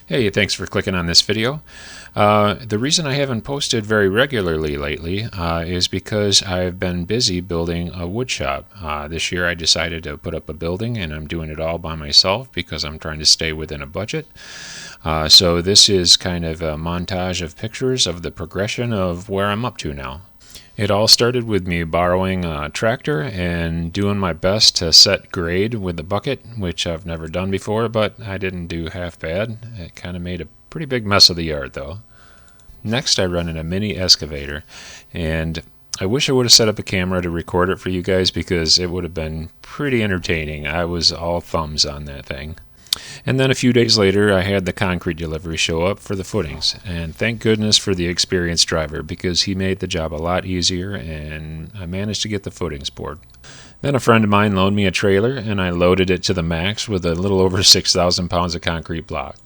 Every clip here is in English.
Hey, thanks for clicking on this video. The reason I haven't posted very regularly lately is because I've been busy building a wood shop. This year I decided to put up a building and I'm doing it all by myself because I'm trying to stay within a budget. So this is kind of a montage of pictures of the progression of where I'm up to now. It all started with me borrowing a tractor and doing my best to set grade with the bucket, which I've never done before, but I didn't do half bad. It kind of made a pretty big mess of the yard though. Next I run in a mini excavator, and I wish I would have set up a camera to record it for you guys because it would have been pretty entertaining. I was all thumbs on that thing. And then a few days later, I had the concrete delivery show up for the footings. And thank goodness for the experienced driver because he made the job a lot easier and I managed to get the footings poured. Then a friend of mine loaned me a trailer and I loaded it to the max with a little over 6,000 pounds of concrete block.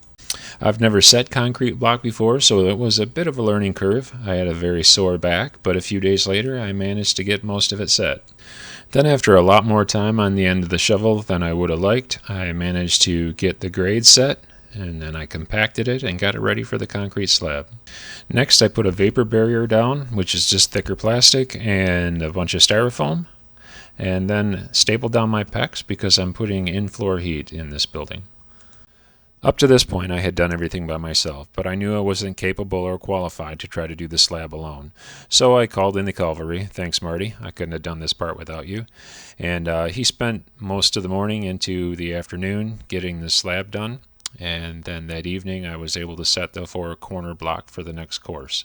I've never set concrete block before, so it was a bit of a learning curve. I had a very sore back, but a few days later I managed to get most of it set. Then after a lot more time on the end of the shovel than I would have liked, I managed to get the grade set, and then I compacted it and got it ready for the concrete slab. Next I put a vapor barrier down, which is just thicker plastic and a bunch of styrofoam, and then stapled down my pecs because I'm putting in-floor heat in this building. Up to this point I had done everything by myself, but I knew I wasn't capable or qualified to try to do the slab alone. So I called in the cavalry. Thanks, Marty. I couldn't have done this part without you. And he spent most of the morning into the afternoon getting the slab done. And then that evening I was able to set the 4-corner block for the next course.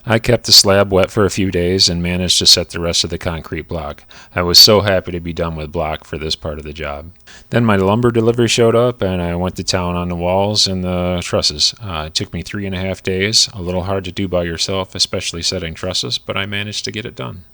I kept the slab wet for a few days and managed to set the rest of the concrete block. I was so happy to be done with block for this part of the job. Then my lumber delivery showed up and I went to town on the walls and the trusses. It took me 3.5 days, a little hard to do by yourself, especially setting trusses, but I managed to get it done.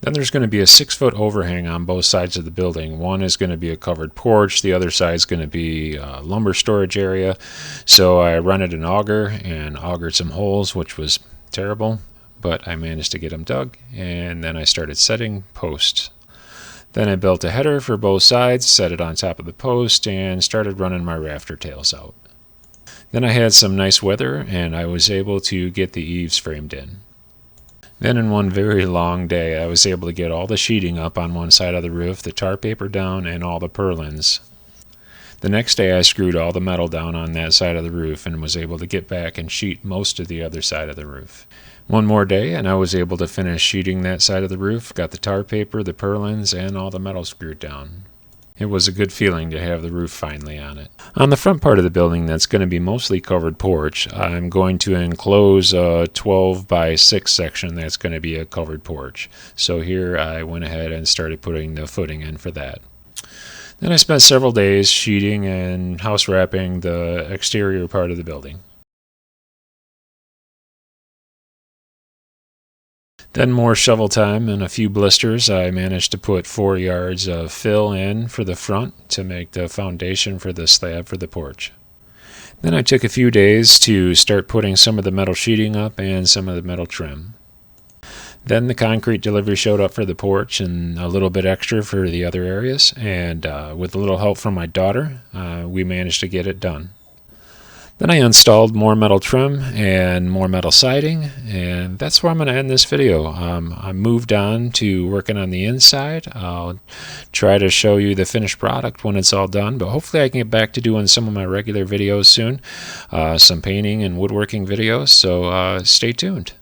Then there's going to be a 6-foot overhang on both sides of the building. One is going to be a covered porch, the other side is going to be a lumber storage area. So I rented an auger and augered some holes, which was terrible, but I managed to get them dug, and then I started setting posts. Then I built a header for both sides, set it on top of the post, and started running my rafter tails out. Then I had some nice weather, and I was able to get the eaves framed in. Then in one very long day, I was able to get all the sheeting up on one side of the roof, the tar paper down, and all the purlins. The next day I screwed all the metal down on that side of the roof and was able to get back and sheet most of the other side of the roof. One more day and I was able to finish sheeting that side of the roof, got the tar paper, the purlins, and all the metal screwed down. It was a good feeling to have the roof finally on it. On the front part of the building that's going to be mostly covered porch, I'm going to enclose a 12 by 6 section that's going to be a covered porch. So here I went ahead and started putting the footing in for that. Then I spent several days sheeting and house wrapping the exterior part of the building. Then more shovel time and a few blisters. I managed to put 4 yards of fill in for the front to make the foundation for the slab for the porch. Then I took a few days to start putting some of the metal sheeting up and some of the metal trim. Then the concrete delivery showed up for the porch and a little bit extra for the other areas, and with a little help from my daughter, we managed to get it done. Then I installed more metal trim and more metal siding, and that's where I'm going to end this video. I moved on to working on the inside. I'll try to show you the finished product when it's all done, but hopefully I can get back to doing some of my regular videos soon, some painting and woodworking videos, so stay tuned.